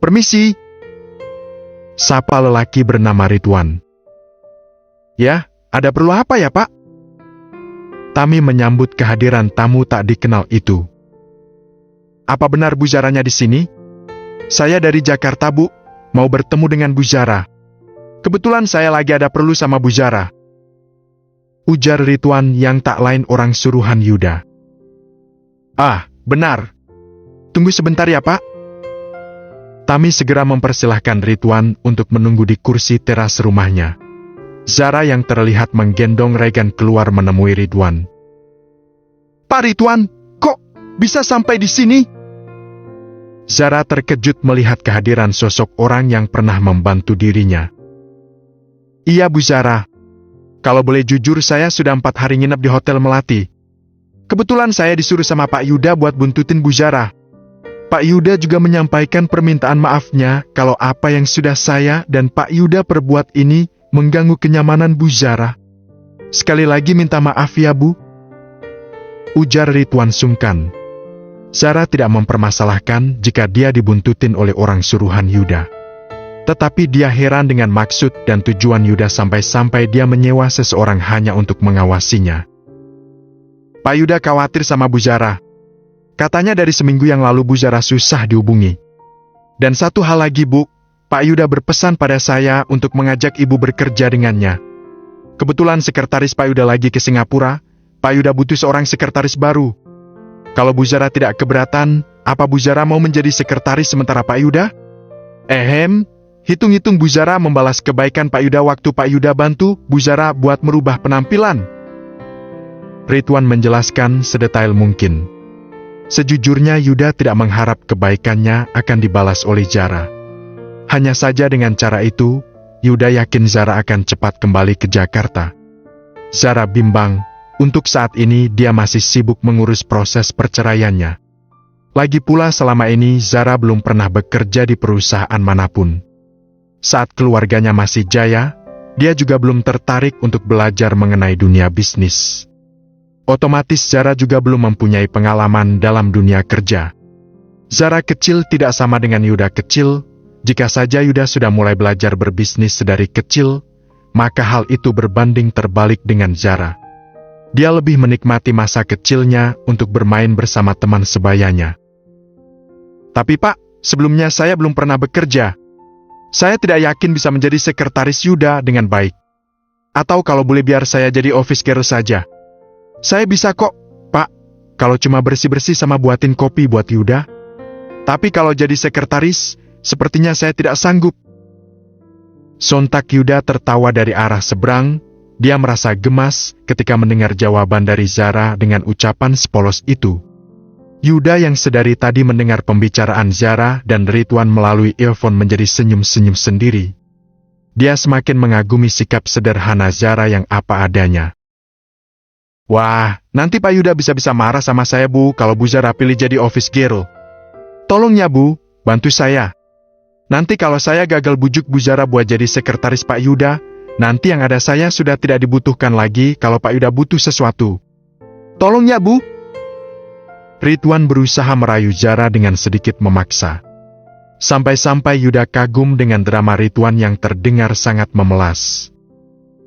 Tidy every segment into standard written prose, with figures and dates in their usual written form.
Permisi, sapa lelaki bernama Ridwan. Ya, ada perlu apa ya, Pak? Tami menyambut kehadiran tamu tak dikenal itu. Apa benar Bu Zaranya di sini? Saya dari Jakarta, Bu. Mau bertemu dengan Bu Zara. Kebetulan saya lagi ada perlu sama Bu Zara. Ujar Ridwan yang tak lain orang suruhan Yuda. Ah, benar. Tunggu sebentar ya, Pak. Tami segera mempersilahkan Ridwan untuk menunggu di kursi teras rumahnya. Zara yang terlihat menggendong Regan keluar menemui Ridwan. Pak Ridwan, kok bisa sampai di sini? Zara terkejut melihat kehadiran sosok orang yang pernah membantu dirinya. Iya Bu Zara, kalau boleh jujur saya sudah 4 hari nginep di Hotel Melati. Kebetulan saya disuruh sama Pak Yuda buat buntutin Bu Zara. Pak Yuda juga menyampaikan permintaan maafnya kalau apa yang sudah saya dan Pak Yuda perbuat ini mengganggu kenyamanan Bu Zara. Sekali lagi minta maaf ya Bu. Ujar Ridwan sungkan. Zara tidak mempermasalahkan jika dia dibuntutin oleh orang suruhan Yuda. Tetapi dia heran dengan maksud dan tujuan Yuda sampai-sampai dia menyewa seseorang hanya untuk mengawasinya. Pak Yuda khawatir sama Bu Zara. Katanya dari seminggu yang lalu Bu Zara susah dihubungi. Dan satu hal lagi Bu, Pak Yuda berpesan pada saya untuk mengajak Ibu bekerja dengannya. Kebetulan sekretaris Pak Yuda lagi ke Singapura, Pak Yuda butuh seorang sekretaris baru. Kalau Bu Zara tidak keberatan, apa Bu Zara mau menjadi sekretaris sementara Pak Yuda? Hitung-hitung Bu Zara membalas kebaikan Pak Yuda waktu Pak Yuda bantu Bu Zara buat merubah penampilan. Ridwan menjelaskan sedetail mungkin. Sejujurnya Yuda tidak mengharap kebaikannya akan dibalas oleh Zara. Hanya saja dengan cara itu, Yuda yakin Zara akan cepat kembali ke Jakarta. Zara bimbang, untuk saat ini dia masih sibuk mengurus proses perceraiannya. Lagi pula selama ini Zara belum pernah bekerja di perusahaan manapun. Saat keluarganya masih jaya, dia juga belum tertarik untuk belajar mengenai dunia bisnis. Otomatis Zara juga belum mempunyai pengalaman dalam dunia kerja. Zara kecil tidak sama dengan Yuda kecil. Jika saja Yuda sudah mulai belajar berbisnis sedari kecil, maka hal itu berbanding terbalik dengan Zara. Dia lebih menikmati masa kecilnya untuk bermain bersama teman sebayanya. Tapi Pak, sebelumnya saya belum pernah bekerja. Saya tidak yakin bisa menjadi sekretaris Yuda dengan baik. Atau kalau boleh biar saya jadi office girl saja. Saya bisa kok, Pak, kalau cuma bersih-bersih sama buatin kopi buat Yuda. Tapi kalau jadi sekretaris, sepertinya saya tidak sanggup. Sontak Yuda tertawa dari arah seberang. Dia merasa gemas ketika mendengar jawaban dari Zara dengan ucapan sepolos itu. Yuda yang sedari tadi mendengar pembicaraan Zara dan Ridwan melalui earphone menjadi senyum-senyum sendiri. Dia semakin mengagumi sikap sederhana Zara yang apa adanya. Wah, nanti Pak Yuda bisa-bisa marah sama saya Bu kalau Bu Zara pilih jadi office girl. Tolong ya Bu, bantu saya. Nanti kalau saya gagal bujuk Bu Zara buat jadi sekretaris Pak Yuda, nanti yang ada saya sudah tidak dibutuhkan lagi kalau Pak Yuda butuh sesuatu. Tolong ya Bu. Ridwan berusaha merayu Zara dengan sedikit memaksa. Sampai-sampai Yuda kagum dengan drama Ridwan yang terdengar sangat memelas.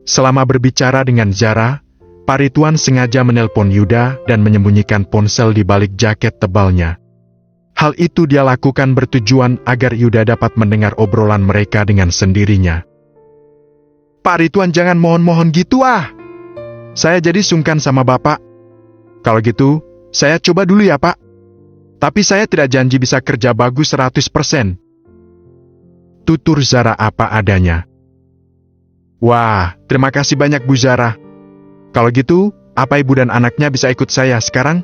Selama berbicara dengan Zara, Pak Ridwan sengaja menelpon Yuda dan menyembunyikan ponsel di balik jaket tebalnya. Hal itu dia lakukan bertujuan agar Yuda dapat mendengar obrolan mereka dengan sendirinya. Pak Ridwan jangan mohon-mohon gitu ah. Saya jadi sungkan sama Bapak. Kalau gitu, saya coba dulu ya Pak. Tapi saya tidak janji bisa kerja bagus 100%. Tutur Zara apa adanya. Wah, terima kasih banyak Bu Zara. Kalau gitu, apa ibu dan anaknya bisa ikut saya sekarang?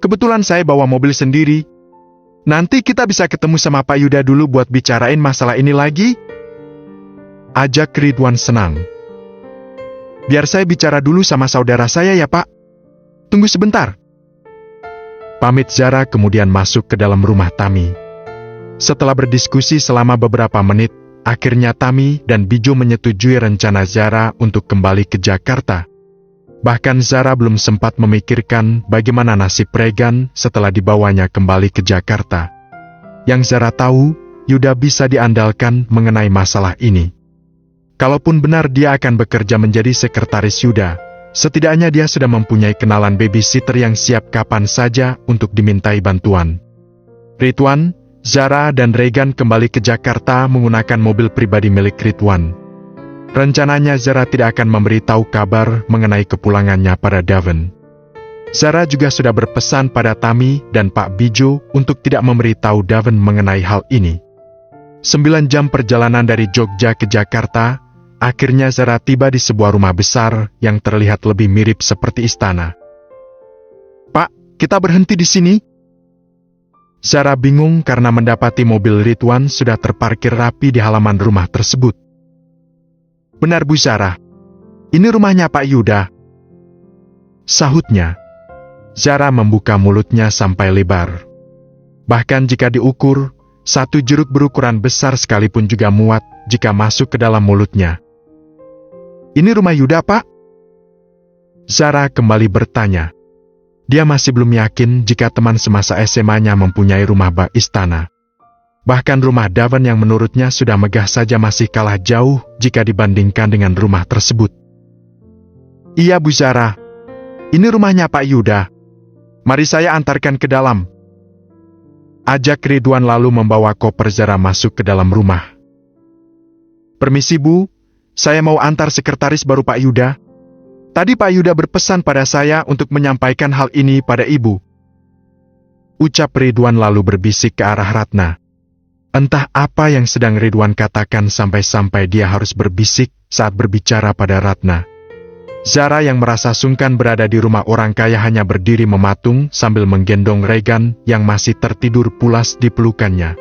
Kebetulan saya bawa mobil sendiri. Nanti kita bisa ketemu sama Pak Yuda dulu buat bicarain masalah ini lagi. Ajak Ridwan senang. Biar saya bicara dulu sama saudara saya ya Pak. Tunggu sebentar. Pamit Zara kemudian masuk ke dalam rumah Tami. Setelah berdiskusi selama beberapa menit, akhirnya Tami dan Bijo menyetujui rencana Zara untuk kembali ke Jakarta. Bahkan Zara belum sempat memikirkan bagaimana nasib Regan setelah dibawanya kembali ke Jakarta. Yang Zara tahu, Yuda bisa diandalkan mengenai masalah ini. Kalaupun benar dia akan bekerja menjadi sekretaris Yuda, setidaknya dia sudah mempunyai kenalan babysitter yang siap kapan saja untuk dimintai bantuan. Ridwan, Zara dan Regan kembali ke Jakarta menggunakan mobil pribadi milik Ridwan. Rencananya Zara tidak akan memberitahu kabar mengenai kepulangannya pada Daven. Zara juga sudah berpesan pada Tami dan Pak Bijo untuk tidak memberitahu Daven mengenai hal ini. 9 jam perjalanan dari Jogja ke Jakarta, akhirnya Zara tiba di sebuah rumah besar yang terlihat lebih mirip seperti istana. "Pak, kita berhenti di sini?" Zara bingung karena mendapati mobil Ridwan sudah terparkir rapi di halaman rumah tersebut. "Benar Bu Zara, ini rumahnya Pak Yuda," sahutnya. Zara membuka mulutnya sampai lebar. Bahkan jika diukur, satu jeruk berukuran besar sekalipun juga muat jika masuk ke dalam mulutnya. "Ini rumah Yuda, Pak?" Zara kembali bertanya. Dia masih belum yakin jika teman semasa SMA-nya mempunyai rumah bak istana. Bahkan rumah Daven yang menurutnya sudah megah saja masih kalah jauh jika dibandingkan dengan rumah tersebut. "Iya Bu Zara, ini rumahnya Pak Yuda. Mari saya antarkan ke dalam," ajak Ridwan lalu membawa koper Zara masuk ke dalam rumah. "Permisi Bu, saya mau antar sekretaris baru Pak Yuda. Tadi Pak Yuda berpesan pada saya untuk menyampaikan hal ini pada Ibu," ucap Ridwan lalu berbisik ke arah Ratna. Entah apa yang sedang Ridwan katakan sampai-sampai dia harus berbisik saat berbicara pada Ratna. Zara yang merasa sungkan berada di rumah orang kaya hanya berdiri mematung sambil menggendong Regan yang masih tertidur pulas di pelukannya.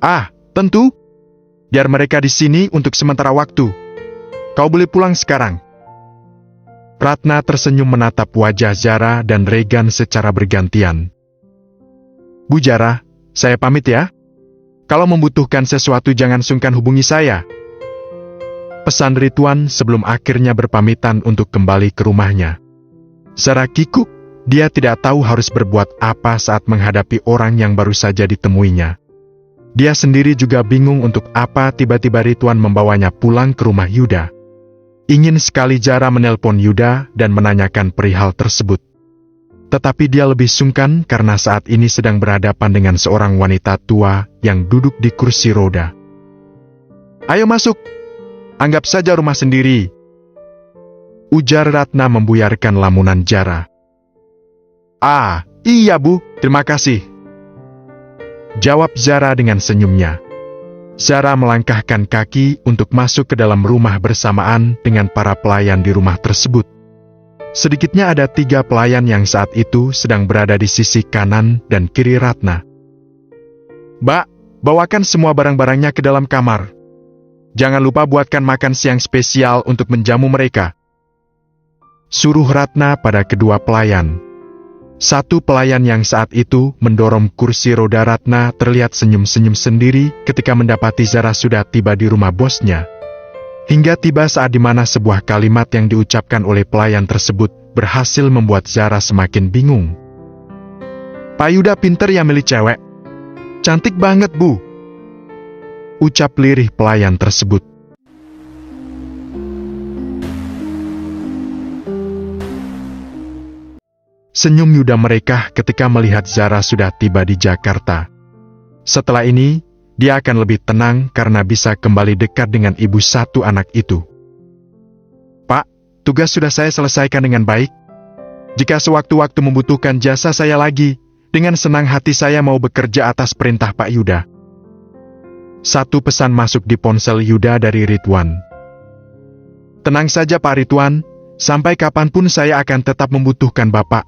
"Ah, tentu. Biar mereka di sini untuk sementara waktu. Kau boleh pulang sekarang." Ratna tersenyum menatap wajah Zara dan Regan secara bergantian. "Bu Zara, saya pamit ya. Kalau membutuhkan sesuatu jangan sungkan hubungi saya," pesan Ridwan sebelum akhirnya berpamitan untuk kembali ke rumahnya. Zara kikuk, dia tidak tahu harus berbuat apa saat menghadapi orang yang baru saja ditemuinya. Dia sendiri juga bingung untuk apa tiba-tiba Ridwan membawanya pulang ke rumah Yuda. Ingin sekali Zara menelpon Yuda dan menanyakan perihal tersebut. Tetapi dia lebih sungkan karena saat ini sedang berhadapan dengan seorang wanita tua yang duduk di kursi roda. "Ayo masuk, anggap saja rumah sendiri," ujar Ratna membuyarkan lamunan Zara. "Ah, iya Bu, terima kasih," jawab Zara dengan senyumnya. Zara melangkahkan kaki untuk masuk ke dalam rumah bersamaan dengan para pelayan di rumah tersebut. Sedikitnya ada 3 pelayan yang saat itu sedang berada di sisi kanan dan kiri Ratna. "Mbak, bawakan semua barang-barangnya ke dalam kamar. Jangan lupa buatkan makan siang spesial untuk menjamu mereka," suruh Ratna pada kedua pelayan. Satu pelayan yang saat itu mendorong kursi roda Ratna terlihat senyum-senyum sendiri ketika mendapati Zara sudah tiba di rumah bosnya. Hingga tiba saat dimana sebuah kalimat yang diucapkan oleh pelayan tersebut berhasil membuat Zara semakin bingung. "Pak Yuda pinter ya milih cewek. Cantik banget Bu," ucap lirih pelayan tersebut. Senyum Yuda merekah ketika melihat Zara sudah tiba di Jakarta. Setelah ini, dia akan lebih tenang karena bisa kembali dekat dengan ibu satu anak itu. "Pak, tugas sudah saya selesaikan dengan baik. Jika sewaktu-waktu membutuhkan jasa saya lagi, dengan senang hati saya mau bekerja atas perintah Pak Yuda." Satu pesan masuk di ponsel Yuda dari Ridwan. "Tenang saja Pak Ridwan, sampai kapanpun saya akan tetap membutuhkan Bapak,"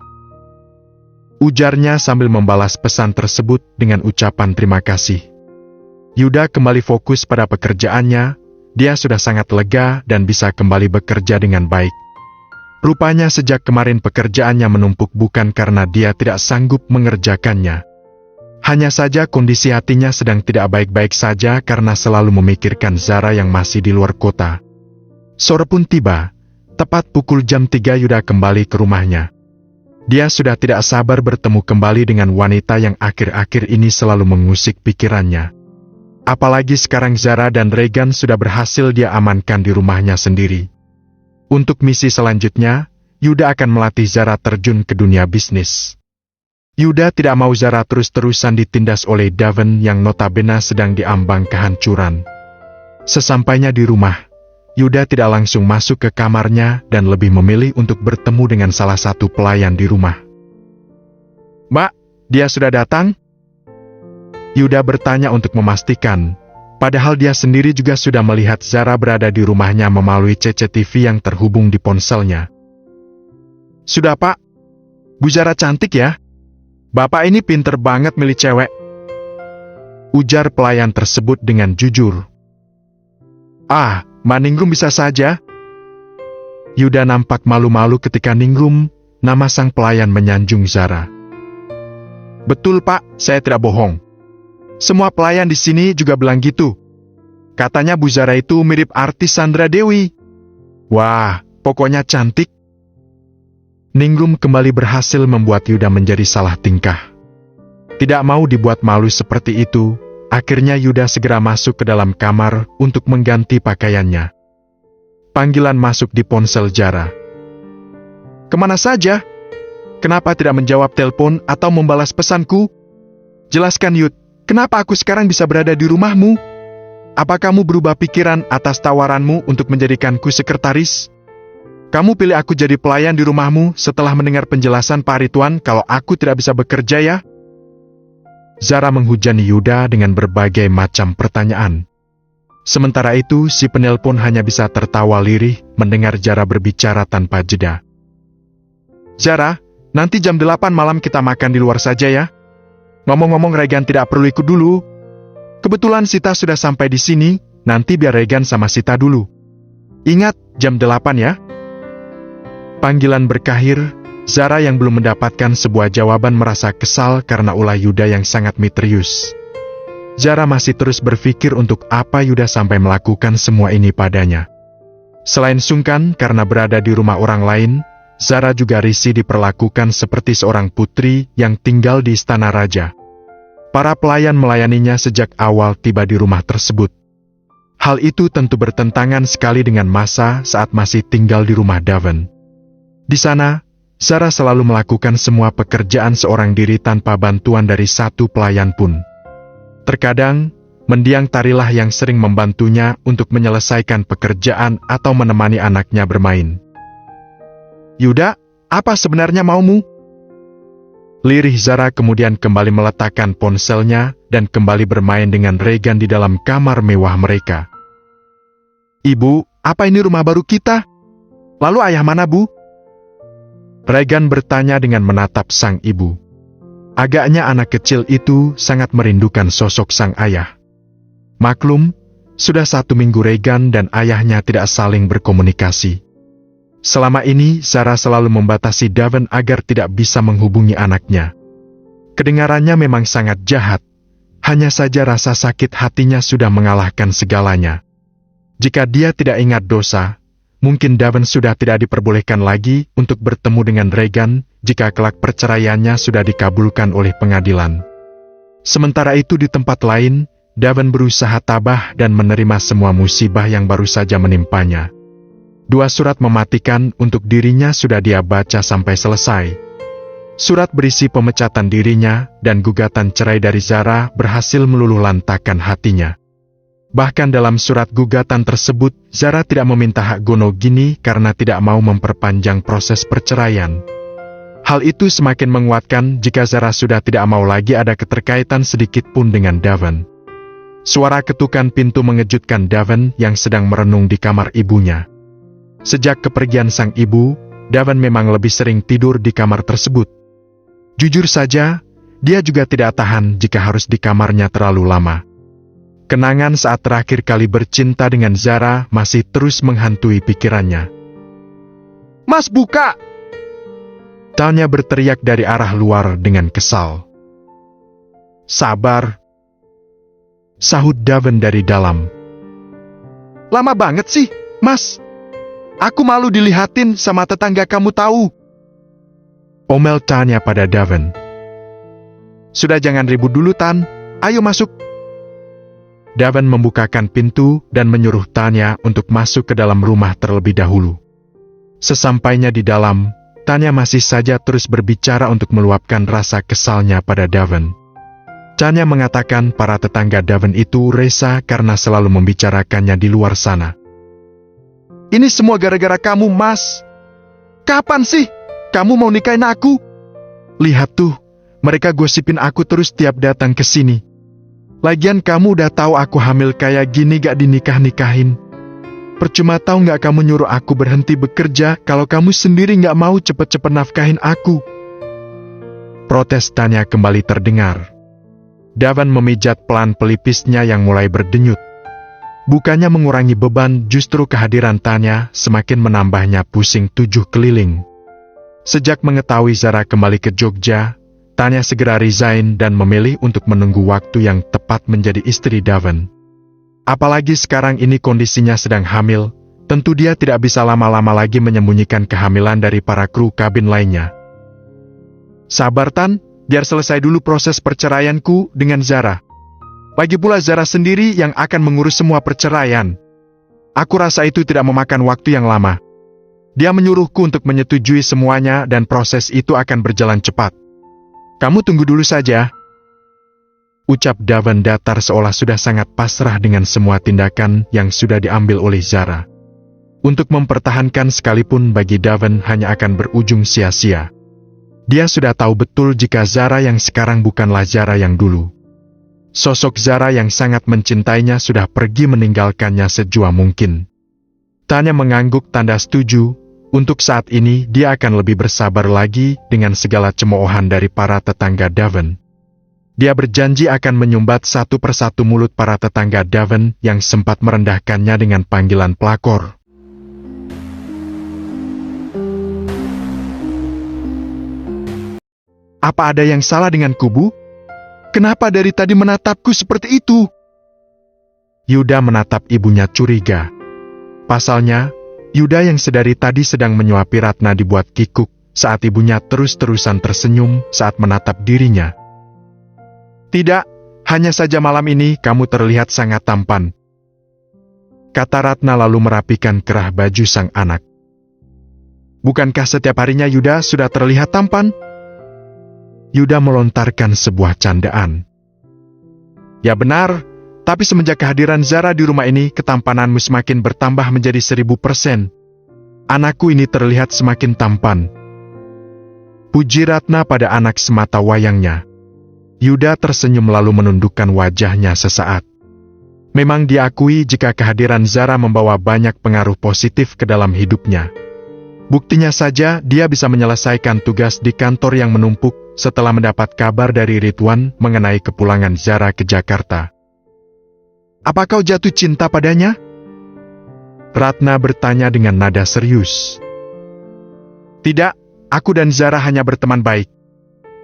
ujarnya sambil membalas pesan tersebut dengan ucapan terima kasih. Yuda kembali fokus pada pekerjaannya, dia sudah sangat lega dan bisa kembali bekerja dengan baik. Rupanya sejak kemarin pekerjaannya menumpuk bukan karena dia tidak sanggup mengerjakannya. Hanya saja kondisi hatinya sedang tidak baik-baik saja karena selalu memikirkan Zara yang masih di luar kota. Sore pun tiba, tepat pukul jam 3 Yuda kembali ke rumahnya. Dia sudah tidak sabar bertemu kembali dengan wanita yang akhir-akhir ini selalu mengusik pikirannya. Apalagi sekarang Zara dan Regan sudah berhasil dia amankan di rumahnya sendiri. Untuk misi selanjutnya, Yuda akan melatih Zara terjun ke dunia bisnis. Yuda tidak mau Zara terus-terusan ditindas oleh Daven yang notabene sedang diambang kehancuran. Sesampainya di rumah, Yuda tidak langsung masuk ke kamarnya dan lebih memilih untuk bertemu dengan salah satu pelayan di rumah. "Mbak, dia sudah datang?" Yuda bertanya untuk memastikan, padahal dia sendiri juga sudah melihat Zara berada di rumahnya melalui CCTV yang terhubung di ponselnya. "Sudah, Pak. Bu Zara cantik ya. Bapak ini pinter banget milih cewek," ujar pelayan tersebut dengan jujur. "Ah, Mbak Ningrum bisa saja." Yuda nampak malu-malu ketika Ningrum, nama sang pelayan, menyanjung Zara. "Betul, Pak, saya tidak bohong. Semua pelayan di sini juga bilang gitu. Katanya Bu Zara itu mirip artis Sandra Dewi. Wah, pokoknya cantik." Ningrum kembali berhasil membuat Yuda menjadi salah tingkah. Tidak mau dibuat malu seperti itu, akhirnya Yuda segera masuk ke dalam kamar untuk mengganti pakaiannya. Panggilan masuk di ponsel Zara. "Kemana saja? Kenapa tidak menjawab telepon atau membalas pesanku? Jelaskan, Yud. Kenapa aku sekarang bisa berada di rumahmu? Apa kamu berubah pikiran atas tawaranmu untuk menjadikanku sekretaris? Kamu pilih aku jadi pelayan di rumahmu setelah mendengar penjelasan Pak Ridwan kalau aku tidak bisa bekerja ya?" Zara menghujani Yuda dengan berbagai macam pertanyaan. Sementara itu, si penelpon hanya bisa tertawa lirih mendengar Zara berbicara tanpa jeda. "Zara, nanti jam 8 malam kita makan di luar saja ya. Ngomong-ngomong, Regan tidak perlu ikut dulu. Kebetulan Sita sudah sampai di sini, nanti biar Regan sama Sita dulu. Ingat, jam 8 ya." Panggilan berakhir, Zara yang belum mendapatkan sebuah jawaban merasa kesal karena ulah Yuda yang sangat misterius. Zara masih terus berpikir untuk apa Yuda sampai melakukan semua ini padanya. Selain sungkan karena berada di rumah orang lain, Zara juga risih diperlakukan seperti seorang putri yang tinggal di istana raja. Para pelayan melayaninya sejak awal tiba di rumah tersebut. Hal itu tentu bertentangan sekali dengan masa saat masih tinggal di rumah Daven. Di sana, Zara selalu melakukan semua pekerjaan seorang diri tanpa bantuan dari satu pelayan pun. Terkadang, mendiang Tarilah yang sering membantunya untuk menyelesaikan pekerjaan atau menemani anaknya bermain. "Yuda, apa sebenarnya maumu?" Lirih Zara kemudian kembali meletakkan ponselnya dan kembali bermain dengan Regan di dalam kamar mewah mereka. "Ibu, apa ini rumah baru kita? Lalu ayah mana, Bu?" Regan bertanya dengan menatap sang ibu. Agaknya anak kecil itu sangat merindukan sosok sang ayah. Maklum, sudah 1 minggu Regan dan ayahnya tidak saling berkomunikasi. Selama ini, Zara selalu membatasi Daven agar tidak bisa menghubungi anaknya. Kedengarannya memang sangat jahat, hanya saja rasa sakit hatinya sudah mengalahkan segalanya. Jika dia tidak ingat dosa, mungkin Daven sudah tidak diperbolehkan lagi untuk bertemu dengan Regan jika kelak perceraiannya sudah dikabulkan oleh pengadilan. Sementara itu di tempat lain, Daven berusaha tabah dan menerima semua musibah yang baru saja menimpanya. 2 surat mematikan untuk dirinya sudah dia baca sampai selesai. Surat berisi pemecatan dirinya dan gugatan cerai dari Zara berhasil meluluhlantakkan hatinya. Bahkan dalam surat gugatan tersebut, Zara tidak meminta hak gonogini karena tidak mau memperpanjang proses perceraian. Hal itu semakin menguatkan jika Zara sudah tidak mau lagi ada keterkaitan sedikit pun dengan Daven. Suara ketukan pintu mengejutkan Daven yang sedang merenung di kamar ibunya. Sejak kepergian sang ibu, Daven memang lebih sering tidur di kamar tersebut. Jujur saja, dia juga tidak tahan jika harus di kamarnya terlalu lama. Kenangan saat terakhir kali bercinta dengan Zara masih terus menghantui pikirannya. "Mas, buka!" Tanya berteriak dari arah luar dengan kesal. "Sabar," sahut Daven dari dalam. "Lama banget sih, Mas. Aku malu dilihatin sama tetangga kamu tahu." Omel tanya pada Daven. "Sudah jangan ribut dulu, Tan. Ayo masuk." Daven membukakan pintu dan menyuruh Tanya untuk masuk ke dalam rumah terlebih dahulu. Sesampainya di dalam, Tanya masih saja terus berbicara untuk meluapkan rasa kesalnya pada Daven. Tanya mengatakan para tetangga Daven itu resah karena selalu membicarakannya di luar sana. "Ini semua gara-gara kamu, Mas. Kapan sih kamu mau nikahin aku? Lihat tuh, mereka gosipin aku terus tiap datang ke sini. Lagian kamu udah tahu aku hamil kayak gini gak dinikah-nikahin. Percuma tahu gak kamu nyuruh aku berhenti bekerja kalau kamu sendiri gak mau cepet-cepet nafkahin aku." Protes Tanya kembali terdengar. Daven memijat pelan pelipisnya yang mulai berdenyut. Bukannya mengurangi beban, justru kehadiran Tanya semakin menambahnya pusing 7 keliling. Sejak mengetahui Zara kembali ke Jogja, Tanya segera resign dan memilih untuk menunggu waktu yang tepat menjadi istri Daven. Apalagi sekarang ini kondisinya sedang hamil, tentu dia tidak bisa lama-lama lagi menyembunyikan kehamilan dari para kru kabin lainnya. "Sabar Tan, biar selesai dulu proses perceraianku dengan Zara. Lagi pula Zara sendiri yang akan mengurus semua perceraian. Aku rasa itu tidak memakan waktu yang lama. Dia menyuruhku untuk menyetujui semuanya dan proses itu akan berjalan cepat. Kamu tunggu dulu saja." Ucap Daven datar seolah sudah sangat pasrah dengan semua tindakan yang sudah diambil oleh Zara. Untuk mempertahankan sekalipun bagi Daven hanya akan berujung sia-sia. Dia sudah tahu betul jika Zara yang sekarang bukanlah Zara yang dulu. Sosok Zara yang sangat mencintainya sudah pergi meninggalkannya sejua mungkin. Tanya mengangguk tanda setuju. Untuk saat ini dia akan lebih bersabar lagi dengan segala cemoohan dari para tetangga Daven. Dia berjanji akan menyumbat satu persatu mulut para tetangga Daven yang sempat merendahkannya dengan panggilan pelakor. "Apa ada yang salah dengan kubu? Kenapa dari tadi menatapku seperti itu?" Yuda menatap ibunya curiga. Pasalnya, Yuda yang sedari tadi sedang menyuapi Ratna dibuat kikuk saat ibunya terus-terusan tersenyum saat menatap dirinya. "Tidak, hanya saja malam ini kamu terlihat sangat tampan," kata Ratna lalu merapikan kerah baju sang anak. "Bukankah setiap harinya Yuda sudah terlihat tampan?" Yuda melontarkan sebuah candaan. "Ya benar. Tapi semenjak kehadiran Zara di rumah ini, ketampananmu semakin bertambah menjadi 1000%. Anakku ini terlihat semakin tampan." Puji Ratna pada anak semata wayangnya. Yuda tersenyum lalu menundukkan wajahnya sesaat. Memang diakui jika kehadiran Zara membawa banyak pengaruh positif ke dalam hidupnya. Buktinya saja dia bisa menyelesaikan tugas di kantor yang menumpuk setelah mendapat kabar dari Ridwan mengenai kepulangan Zara ke Jakarta. "Apa kau jatuh cinta padanya?" Ratna bertanya dengan nada serius. "Tidak, aku dan Zara hanya berteman baik.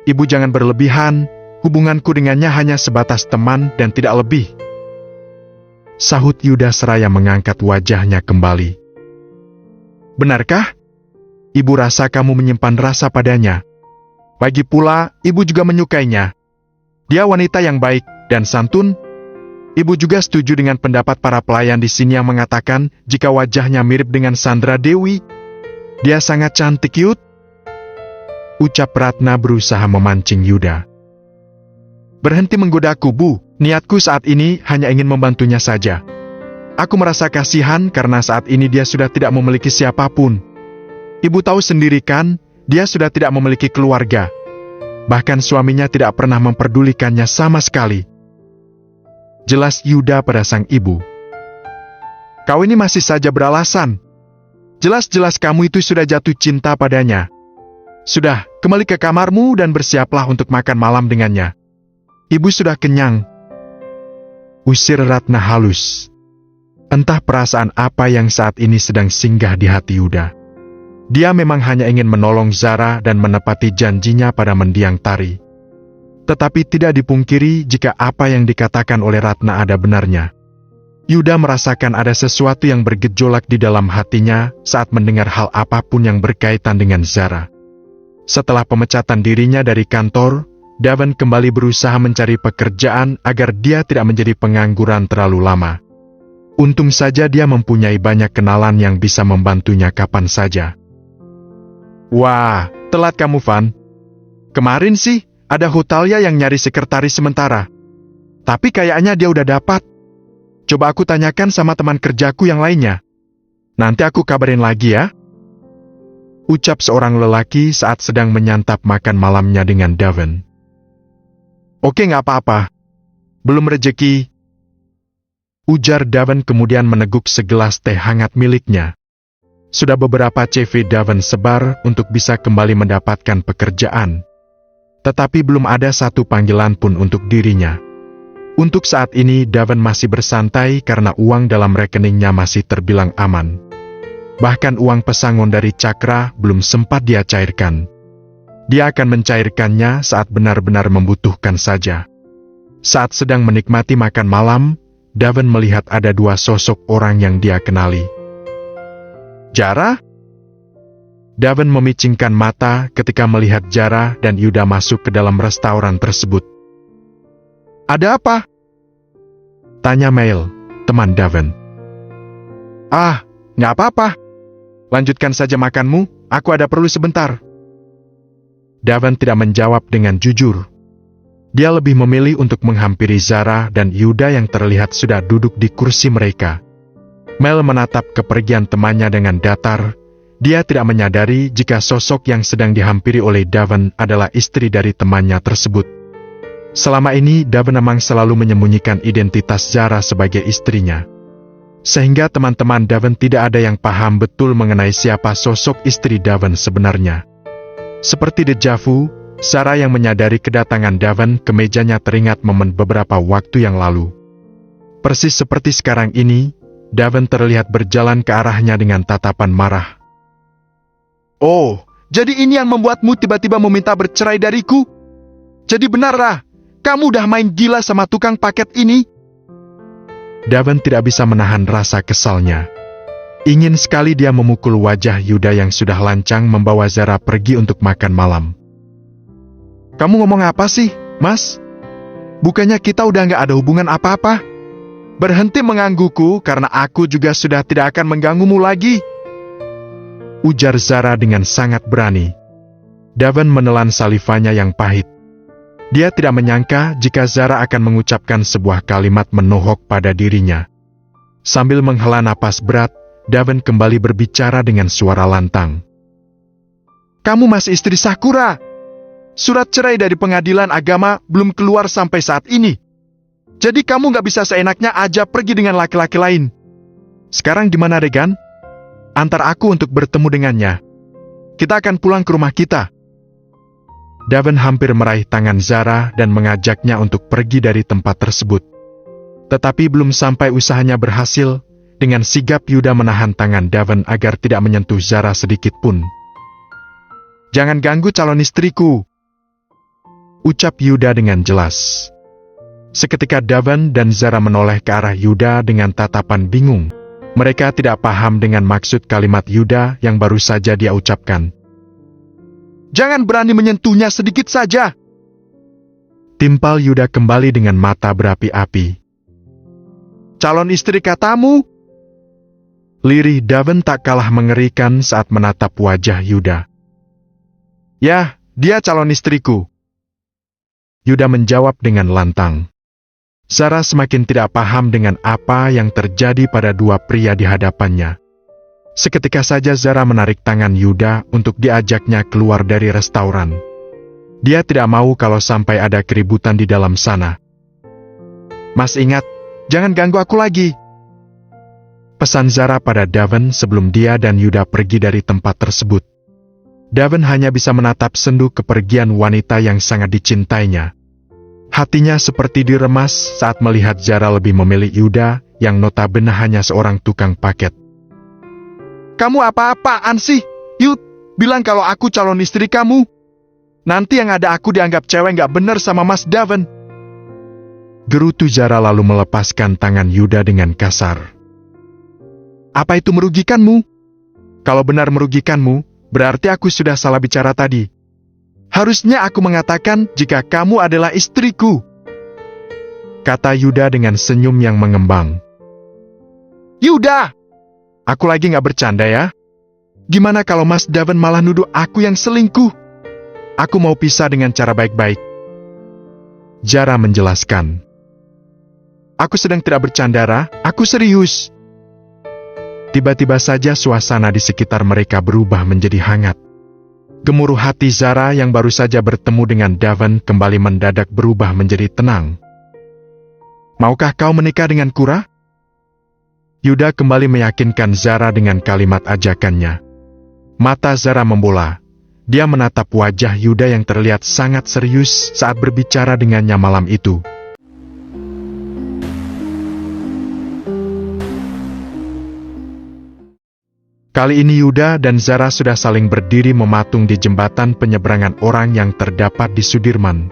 Ibu jangan berlebihan, hubunganku dengannya hanya sebatas teman dan tidak lebih," sahut Yuda seraya mengangkat wajahnya kembali. "Benarkah? Ibu rasa kamu menyimpan rasa padanya. Lagi pula, ibu juga menyukainya. Dia wanita yang baik dan santun. Ibu juga setuju dengan pendapat para pelayan di sini yang mengatakan jika wajahnya mirip dengan Sandra Dewi. Dia sangat cantik, Yud," ucap Ratna berusaha memancing Yuda. "Berhenti menggodaku, Bu. Niatku saat ini hanya ingin membantunya saja. Aku merasa kasihan karena saat ini dia sudah tidak memiliki siapapun. Ibu tahu sendiri kan, dia sudah tidak memiliki keluarga. Bahkan suaminya tidak pernah memperdulikannya sama sekali." Jelas Yuda pada sang ibu. "Kau ini masih saja beralasan. Jelas-jelas kamu itu sudah jatuh cinta padanya. Sudah, kembali ke kamarmu dan bersiaplah untuk makan malam dengannya. Ibu sudah kenyang," usir Ratna halus. Entah perasaan apa yang saat ini sedang singgah di hati Yuda. Dia memang hanya ingin menolong Zara dan menepati janjinya pada mendiang Tari. Tetapi tidak dipungkiri jika apa yang dikatakan oleh Ratna ada benarnya. Yuda merasakan ada sesuatu yang bergejolak di dalam hatinya saat mendengar hal apapun yang berkaitan dengan Zara. Setelah pemecatan dirinya dari kantor, Daven kembali berusaha mencari pekerjaan agar dia tidak menjadi pengangguran terlalu lama. Untung saja dia mempunyai banyak kenalan yang bisa membantunya kapan saja. Wah, telat kamu, Van. Kemarin sih, ada Hotalia yang nyari sekretaris sementara. Tapi kayaknya dia udah dapat. Coba aku tanyakan sama teman kerjaku yang lainnya. Nanti aku kabarin lagi ya. Ucap seorang lelaki saat sedang menyantap makan malamnya dengan Daven. Oke, nggak apa-apa. Belum rejeki. Ujar Daven kemudian meneguk segelas teh hangat miliknya. Sudah beberapa CV Daven sebar untuk bisa kembali mendapatkan pekerjaan. Tetapi belum ada satu panggilan pun untuk dirinya. Untuk saat ini Daven masih bersantai karena uang dalam rekeningnya masih terbilang aman. Bahkan uang pesangon dari Cakra belum sempat dia cairkan. Dia akan mencairkannya saat benar-benar membutuhkan saja. Saat sedang menikmati makan malam, Daven melihat ada dua sosok orang yang dia kenali. Jara? Daven memicingkan mata ketika melihat Jara dan Yuda masuk ke dalam restoran tersebut. Ada apa? Tanya Mail, teman Daven. Ah, nggak apa-apa. Lanjutkan saja makanmu, aku ada perlu sebentar. Daven tidak menjawab dengan jujur. Dia lebih memilih untuk menghampiri Zara dan Yuda yang terlihat sudah duduk di kursi mereka. Mel menatap kepergian temannya dengan datar. Dia tidak menyadari jika sosok yang sedang dihampiri oleh Daven adalah istri dari temannya tersebut. Selama ini Daven memang selalu menyembunyikan identitas Zara sebagai istrinya. Sehingga teman-teman Daven tidak ada yang paham betul mengenai siapa sosok istri Daven sebenarnya. Seperti deja vu, Zara yang menyadari kedatangan Daven ke mejanya teringat momen beberapa waktu yang lalu. Persis seperti sekarang ini, Daven terlihat berjalan ke arahnya dengan tatapan marah. Oh, jadi ini yang membuatmu tiba-tiba meminta bercerai dariku? Jadi benarlah, kamu udah main gila sama tukang paket ini? Daven tidak bisa menahan rasa kesalnya. Ingin sekali dia memukul wajah Yuda yang sudah lancang membawa Zara pergi untuk makan malam. Kamu ngomong apa sih, Mas? Bukannya kita udah nggak ada hubungan apa-apa? Berhenti menggangguku karena aku juga sudah tidak akan mengganggumu lagi. Ujar Zara dengan sangat berani. Daven menelan salivanya yang pahit. Dia tidak menyangka jika Zara akan mengucapkan sebuah kalimat menohok pada dirinya. Sambil menghela napas berat, Daven kembali berbicara dengan suara lantang. Kamu masih istri Sakura. Surat cerai dari pengadilan agama belum keluar sampai saat ini. Jadi kamu gak bisa seenaknya aja pergi dengan laki-laki lain. Sekarang di mana Regan? Antar aku untuk bertemu dengannya. Kita akan pulang ke rumah kita. Daven hampir meraih tangan Zara dan mengajaknya untuk pergi dari tempat tersebut. Tetapi belum sampai usahanya berhasil, dengan sigap Yuda menahan tangan Daven agar tidak menyentuh Zara sedikit pun. Jangan ganggu calon istriku, ucap Yuda dengan jelas. Seketika Daven dan Zara menoleh ke arah Yuda dengan tatapan bingung. Mereka tidak paham dengan maksud kalimat Yuda yang baru saja dia ucapkan. Jangan berani menyentuhnya sedikit saja. Timpal Yuda kembali dengan mata berapi-api. Calon istri katamu? Lirih Daven tak kalah mengerikan saat menatap wajah Yuda. Ya, dia calon istriku. Yuda menjawab dengan lantang. Zara semakin tidak paham dengan apa yang terjadi pada dua pria di hadapannya. Seketika saja Zara menarik tangan Yuda untuk diajaknya keluar dari restoran. Dia tidak mau kalau sampai ada keributan di dalam sana. Mas ingat, jangan ganggu aku lagi. Pesan Zara pada Daven sebelum dia dan Yuda pergi dari tempat tersebut. Daven hanya bisa menatap sendu kepergian wanita yang sangat dicintainya. Hatinya seperti diremas saat melihat Zara lebih memilih Yuda yang notabene hanya seorang tukang paket. Kamu apa-apaan sih? Yud, bilang kalau aku calon istri kamu. Nanti yang ada aku dianggap cewek gak bener sama Mas Daven. Gerutu Zara lalu melepaskan tangan Yuda dengan kasar. Apa itu merugikanmu? Kalau benar merugikanmu, berarti aku sudah salah bicara tadi. Harusnya aku mengatakan jika kamu adalah istriku, kata Yuda dengan senyum yang mengembang. Yuda! Aku lagi gak bercanda ya. Gimana kalau Mas Daven malah nuduh aku yang selingkuh? Aku mau pisah dengan cara baik-baik. Zara menjelaskan. Aku sedang tidak bercanda, Ra. Aku serius. Tiba-tiba saja suasana di sekitar mereka berubah menjadi hangat. Gemuruh hati Zara yang baru saja bertemu dengan Daven kembali mendadak berubah menjadi tenang. Maukah kau menikah dengan Ra? Yuda kembali meyakinkan Zara dengan kalimat ajakannya. Mata Zara membola. Dia menatap wajah Yuda yang terlihat sangat serius saat berbicara dengannya malam itu. Kali ini Yuda dan Zara sudah saling berdiri mematung di jembatan penyeberangan orang yang terdapat di Sudirman.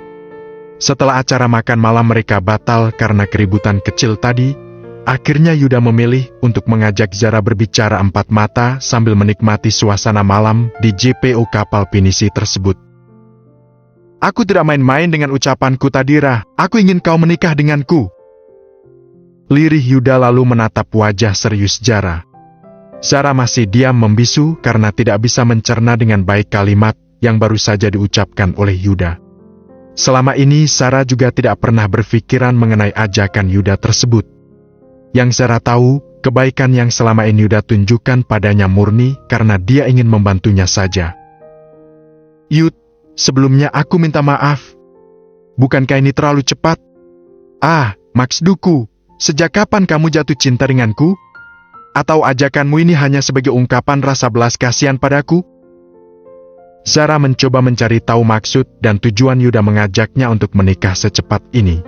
Setelah acara makan malam mereka batal karena keributan kecil tadi, akhirnya Yuda memilih untuk mengajak Zara berbicara empat mata sambil menikmati suasana malam di JPO kapal pinisi tersebut. Aku tidak main-main dengan ucapanku tadi, Ra. Aku ingin kau menikah denganku. Lirih Yuda lalu menatap wajah serius Zara. Zara masih diam membisu karena tidak bisa mencerna dengan baik kalimat yang baru saja diucapkan oleh Yuda. Selama ini Zara juga tidak pernah berpikiran mengenai ajakan Yuda tersebut. Yang Zara tahu, kebaikan yang selama ini Yuda tunjukkan padanya murni karena dia ingin membantunya saja. Yud, sebelumnya aku minta maaf. Bukankah ini terlalu cepat? Maksudku, sejak kapan kamu jatuh cinta denganku? Atau ajakanmu ini hanya sebagai ungkapan rasa belas kasihan padaku? Zara mencoba mencari tahu maksud dan tujuan Yuda mengajaknya untuk menikah secepat ini.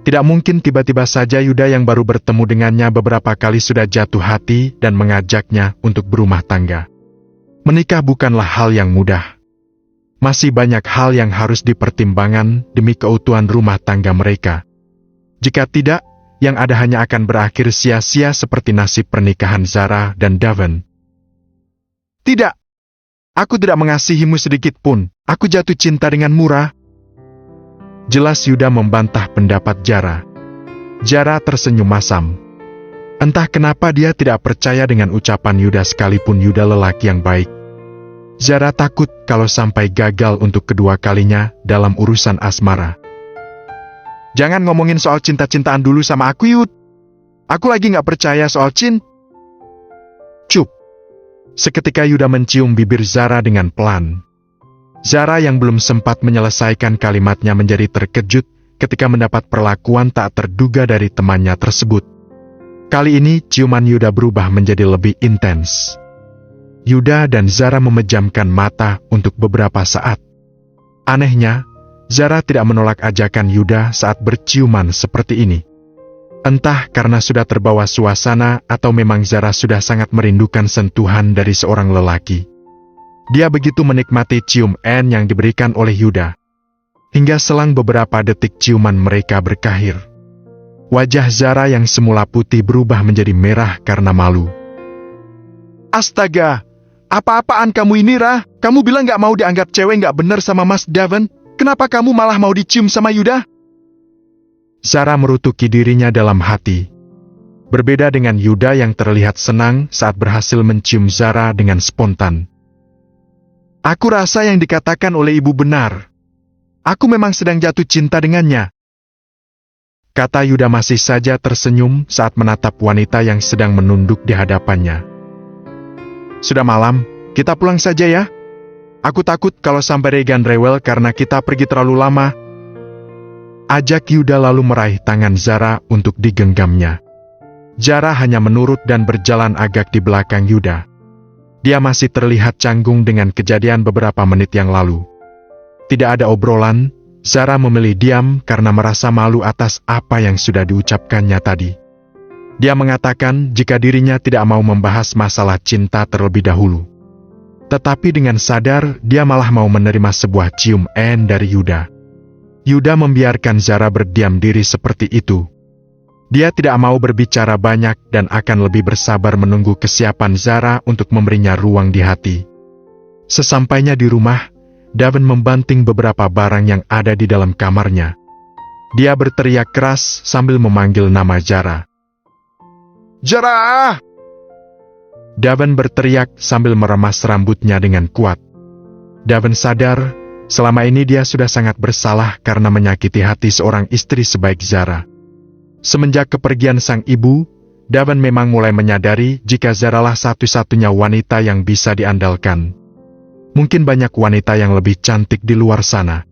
Tidak mungkin tiba-tiba saja Yuda yang baru bertemu dengannya beberapa kali sudah jatuh hati dan mengajaknya untuk berumah tangga. Menikah bukanlah hal yang mudah. Masih banyak hal yang harus dipertimbangkan demi keutuhan rumah tangga mereka. Jika tidak, yang ada hanya akan berakhir sia-sia seperti nasib pernikahan Zara dan Daven. Tidak, aku tidak mengasihimu sedikit pun. Aku jatuh cinta denganmu, Ra. Jelas Yuda membantah pendapat Zara. Zara tersenyum masam. Entah kenapa dia tidak percaya dengan ucapan Yuda sekalipun Yuda lelaki yang baik. Zara takut kalau sampai gagal untuk kedua kalinya dalam urusan asmara. Jangan ngomongin soal cinta-cintaan dulu sama aku, Yud. Aku lagi gak percaya soal Cup. Seketika Yuda mencium bibir Zara dengan pelan. Zara yang belum sempat menyelesaikan kalimatnya menjadi terkejut ketika mendapat perlakuan tak terduga dari temannya tersebut. Kali ini ciuman Yuda berubah menjadi lebih intens. Yuda dan Zara memejamkan mata untuk beberapa saat. Anehnya, Zara tidak menolak ajakan Yuda saat berciuman seperti ini. Entah karena sudah terbawa suasana atau memang Zara sudah sangat merindukan sentuhan dari seorang lelaki. Dia begitu menikmati cium yang diberikan oleh Yuda. Hingga selang beberapa detik ciuman mereka berkakhir. Wajah Zara yang semula putih berubah menjadi merah karena malu. Astaga, apa-apaan kamu ini, Ra? Kamu bilang gak mau dianggap cewek gak bener sama Mas Daven? Kenapa kamu malah mau dicium sama Yuda? Zara merutuki dirinya dalam hati. Berbeda dengan Yuda yang terlihat senang saat berhasil mencium Zara dengan spontan. Aku rasa yang dikatakan oleh ibu benar. Aku memang sedang jatuh cinta dengannya. Kata Yuda masih saja tersenyum saat menatap wanita yang sedang menunduk di hadapannya. Sudah malam, kita pulang saja ya. Aku takut kalau sampai Regan rewel karena kita pergi terlalu lama. Ajak Yuda lalu meraih tangan Zara untuk digenggamnya. Zara hanya menurut dan berjalan agak di belakang Yuda. Dia masih terlihat canggung dengan kejadian beberapa menit yang lalu. Tidak ada obrolan, Zara memilih diam karena merasa malu atas apa yang sudah diucapkannya tadi. Dia mengatakan jika dirinya tidak mau membahas masalah cinta terlebih dahulu. Tetapi dengan sadar, dia malah mau menerima sebuah cium dari Yuda. Yuda membiarkan Zara berdiam diri seperti itu. Dia tidak mau berbicara banyak dan akan lebih bersabar menunggu kesiapan Zara untuk memberinya ruang di hati. Sesampainya di rumah, Daven membanting beberapa barang yang ada di dalam kamarnya. Dia berteriak keras sambil memanggil nama Zara. "Zara!" Daven berteriak sambil meremas rambutnya dengan kuat. Daven sadar, selama ini dia sudah sangat bersalah karena menyakiti hati seorang istri sebaik Zara. Semenjak kepergian sang ibu, Daven memang mulai menyadari jika Zaralah satu-satunya wanita yang bisa diandalkan. Mungkin banyak wanita yang lebih cantik di luar sana.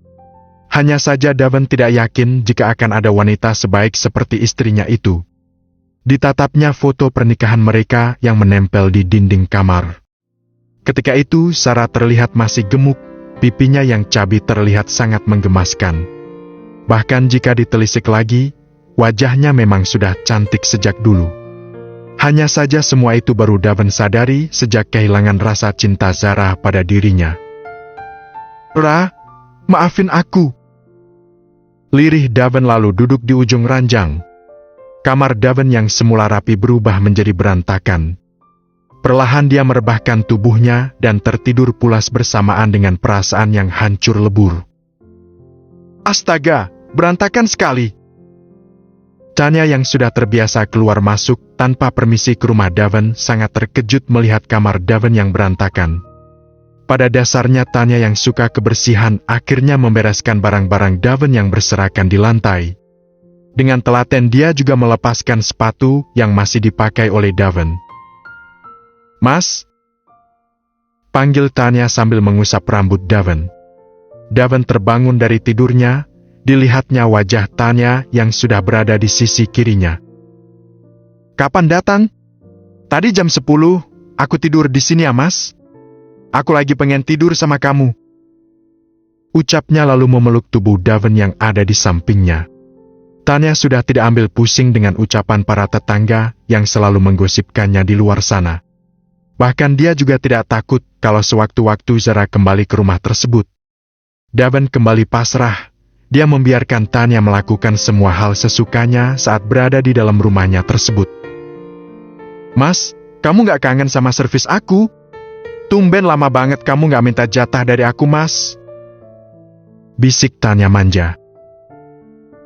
Hanya saja Daven tidak yakin jika akan ada wanita sebaik seperti istrinya itu. Ditatapnya foto pernikahan mereka yang menempel di dinding kamar. Ketika itu Zara terlihat masih gemuk, pipinya yang cabi terlihat sangat menggemaskan. Bahkan jika ditelisik lagi, wajahnya memang sudah cantik sejak dulu. Hanya saja semua itu baru Daven sadari sejak kehilangan rasa cinta Zara pada dirinya. "Ra, maafin aku." Lirih Daven lalu duduk di ujung ranjang. Kamar Daven yang semula rapi berubah menjadi berantakan. Perlahan dia merebahkan tubuhnya dan tertidur pulas bersamaan dengan perasaan yang hancur lebur. "Astaga, berantakan sekali." Tanya yang sudah terbiasa keluar masuk tanpa permisi ke rumah Daven sangat terkejut melihat kamar Daven yang berantakan. Pada dasarnya Tanya yang suka kebersihan akhirnya membereskan barang-barang Daven yang berserakan di lantai. Dengan telaten dia juga melepaskan sepatu yang masih dipakai oleh Daven. "Mas?" panggil Tanya sambil mengusap rambut Daven. Daven terbangun dari tidurnya, dilihatnya wajah Tanya yang sudah berada di sisi kirinya. "Kapan datang?" "Tadi jam 10, aku tidur di sini ya mas. Aku lagi pengen tidur sama kamu." Ucapnya lalu memeluk tubuh Daven yang ada di sampingnya. Tanya sudah tidak ambil pusing dengan ucapan para tetangga yang selalu menggosipkannya di luar sana. Bahkan dia juga tidak takut kalau sewaktu-waktu Zara kembali ke rumah tersebut. Daven kembali pasrah. Dia membiarkan Tanya melakukan semua hal sesukanya saat berada di dalam rumahnya tersebut. "Mas, kamu gak kangen sama servis aku? Tumben lama banget kamu gak minta jatah dari aku, mas." Bisik Tanya manja.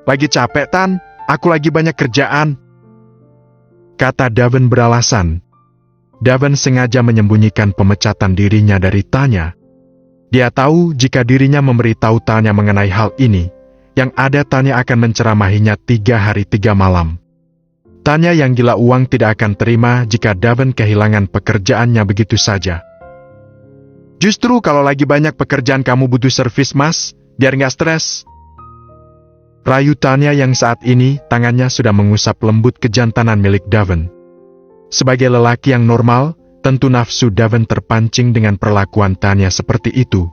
"Lagi capek, Tan. Aku lagi banyak kerjaan," kata Daven beralasan. Daven sengaja menyembunyikan pemecatan dirinya dari Tanya. Dia tahu jika dirinya memberitahu Tanya mengenai hal ini, yang ada Tanya akan menceramahinya 3 hari 3 malam. Tanya yang gila uang tidak akan terima jika Daven kehilangan pekerjaannya begitu saja. "Justru kalau lagi banyak pekerjaan kamu butuh servis, mas, biar nggak stres," rayu Tanya yang saat ini tangannya sudah mengusap lembut kejantanan milik Daven. Sebagai lelaki yang normal, tentu nafsu Daven terpancing dengan perlakuan Tanya seperti itu.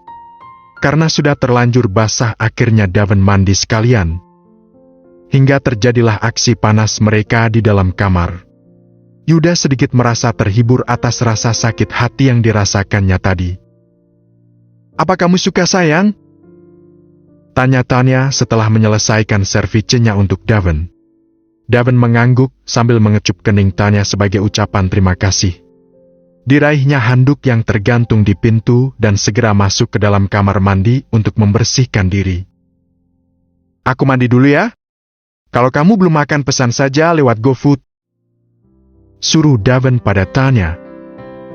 Karena sudah terlanjur basah, akhirnya Daven mandi sekalian. Hingga terjadilah aksi panas mereka di dalam kamar. Yuda sedikit merasa terhibur atas rasa sakit hati yang dirasakannya tadi. "Apa kamu suka, sayang?" tanya Tanya setelah menyelesaikan servicenya untuk Daven. Daven mengangguk sambil mengecup kening Tanya sebagai ucapan terima kasih. Diraihnya handuk yang tergantung di pintu dan segera masuk ke dalam kamar mandi untuk membersihkan diri. "Aku mandi dulu ya. Kalau kamu belum makan pesan saja lewat GoFood," suruh Daven pada Tanya.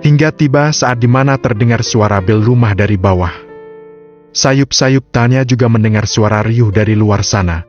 Hingga tiba saat dimana terdengar suara bel rumah dari bawah. Sayup-sayup Tanya juga mendengar suara riuh dari luar sana.